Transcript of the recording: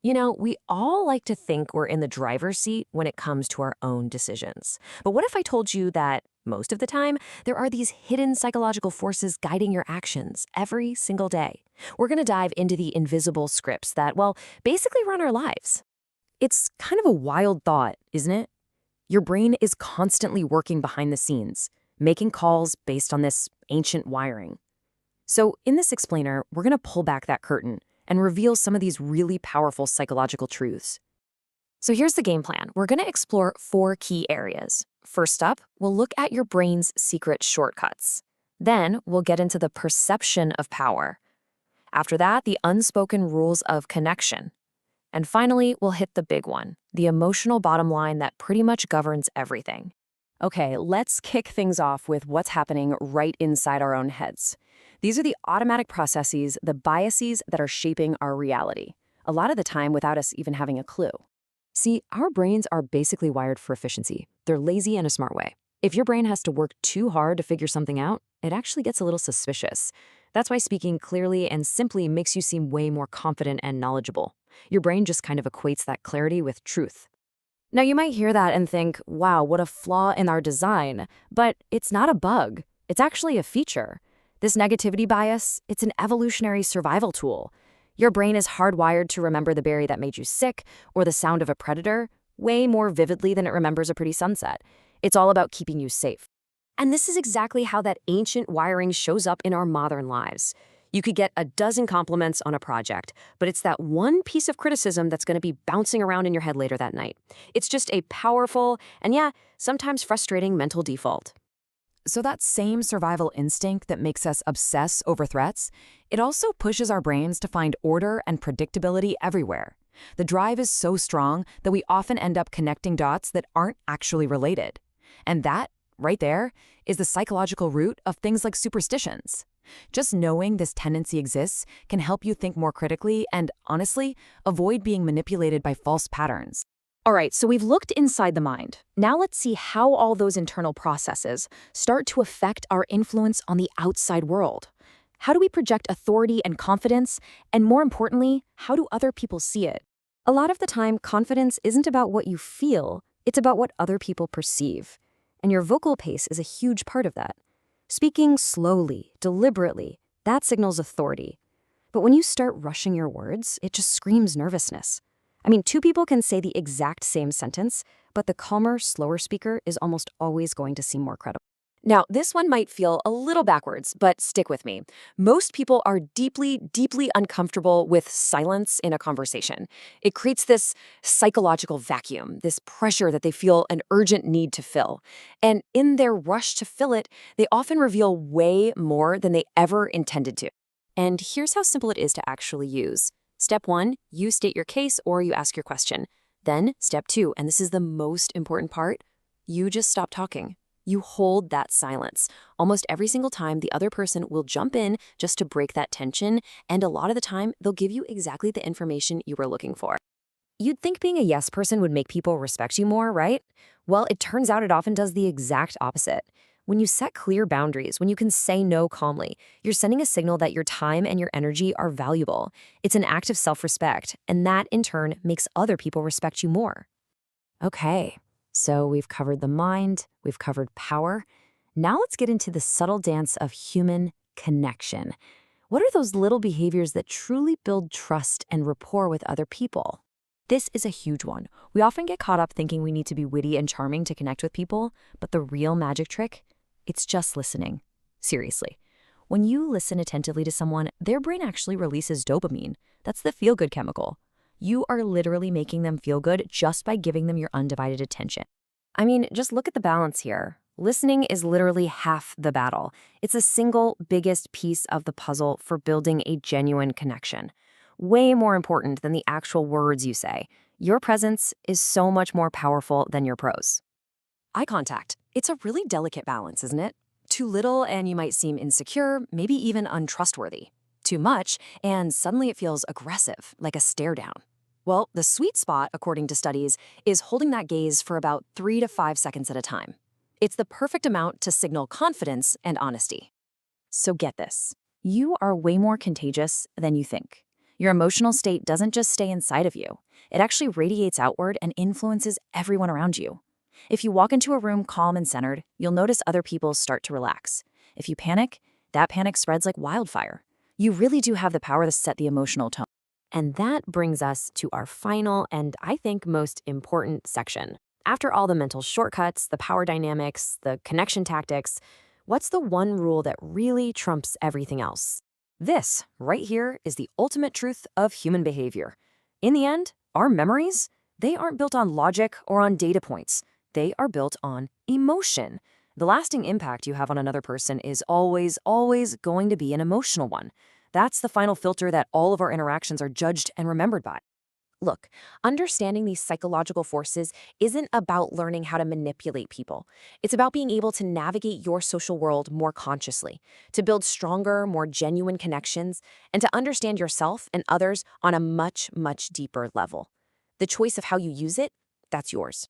We all like to think we're in the driver's seat when it comes to our own decisions. But what if I told you that most of the time, there are these hidden psychological forces guiding your actions every single day? We're going to dive into the invisible scripts that, well, basically run our lives. It's kind of a wild thought, isn't it? Your brain is constantly working behind the scenes, making calls based on this ancient wiring. So, in this explainer, we're going to pull back that curtain and reveal some of these really powerful psychological truths. So, here's the game plan. We're going to explore 4 key areas. First up, we'll look at your brain's secret shortcuts. Then, we'll get into the perception of power. After that, the unspoken rules of connection. And finally, we'll hit the big one, the emotional bottom line that pretty much governs everything. Okay, let's kick things off with what's happening right inside our own heads. These are the automatic processes, the biases that are shaping our reality, a lot of the time without us even having a clue. See, our brains are basically wired for efficiency. They're lazy in a smart way. If your brain has to work too hard to figure something out, it actually gets a little suspicious. That's why speaking clearly and simply makes you seem way more confident and knowledgeable. Your brain just kind of equates that clarity with truth. Now, you might hear that and think, wow, what a flaw in our design. But it's not a bug. It's actually a feature. This negativity bias, it's an evolutionary survival tool. Your brain is hardwired to remember the berry that made you sick or the sound of a predator way more vividly than it remembers a pretty sunset. It's all about keeping you safe. And this is exactly how that ancient wiring shows up in our modern lives. You could get a dozen compliments on a project, but it's that one piece of criticism that's going to be bouncing around in your head later that night. It's just a powerful and, yeah, sometimes frustrating mental default. So that same survival instinct that makes us obsess over threats, it also pushes our brains to find order and predictability everywhere. The drive is so strong that we often end up connecting dots that aren't actually related. And that, right there, is the psychological root of things like superstitions. Just knowing this tendency exists can help you think more critically and, honestly, avoid being manipulated by false patterns. All right, so we've looked inside the mind. Now let's see how all those internal processes start to affect our influence on the outside world. How do we project authority and confidence? And more importantly, how do other people see it? A lot of the time, confidence isn't about what you feel, it's about what other people perceive. And your vocal pace is a huge part of that. Speaking slowly, deliberately, that signals authority. But when you start rushing your words, it just screams nervousness. I mean, 2 people can say the exact same sentence, but the calmer, slower speaker is almost always going to seem more credible. Now, this one might feel a little backwards, but stick with me. Most people are deeply, deeply uncomfortable with silence in a conversation. It creates this psychological vacuum, this pressure that they feel an urgent need to fill. And in their rush to fill it, they often reveal way more than they ever intended to. And here's how simple it is to actually use. Step 1, you state your case or you ask your question. Then, step 2, and this is the most important part, you just stop talking. You hold that silence. Almost every single time, the other person will jump in just to break that tension, and a lot of the time, they'll give you exactly the information you were looking for. You'd think being a yes person would make people respect you more, right? Well, it turns out it often does the exact opposite. When you set clear boundaries, when you can say no calmly, you're sending a signal that your time and your energy are valuable. It's an act of self-respect, and that, in turn, makes other people respect you more. Okay. So we've covered the mind, we've covered power. Now let's get into the subtle dance of human connection. What are those little behaviors that truly build trust and rapport with other people? This is a huge one. We often get caught up thinking we need to be witty and charming to connect with people, but the real magic trick? It's just listening. Seriously. When you listen attentively to someone, their brain actually releases dopamine. That's the feel-good chemical. You are literally making them feel good just by giving them your undivided attention. I mean, just look at the balance here. Listening is literally half the battle. It's the single biggest piece of the puzzle for building a genuine connection. Way more important than the actual words you say. Your presence is so much more powerful than your prose. Eye contact. It's a really delicate balance, isn't it? Too little and you might seem insecure, maybe even untrustworthy. Too much and suddenly it feels aggressive, like a stare down. Well, the sweet spot, according to studies, is holding that gaze for about 3 to 5 seconds at a time. It's the perfect amount to signal confidence and honesty. So get this. You are way more contagious than you think. Your emotional state doesn't just stay inside of you, it actually radiates outward and influences everyone around you. If you walk into a room calm and centered, you'll notice other people start to relax. If you panic, that panic spreads like wildfire. You really do have the power to set the emotional tone. And that brings us to our final and I think most important section. After all the mental shortcuts, the power dynamics, the connection tactics, what's the one rule that really trumps everything else? This, right here, is the ultimate truth of human behavior. In the end, our memories, they aren't built on logic or on data points. They are built on emotion. The lasting impact you have on another person is always, always going to be an emotional one. That's the final filter that all of our interactions are judged and remembered by. Look, understanding these psychological forces isn't about learning how to manipulate people. It's about being able to navigate your social world more consciously, to build stronger, more genuine connections, and to understand yourself and others on a much, much deeper level. The choice of how you use it, that's yours.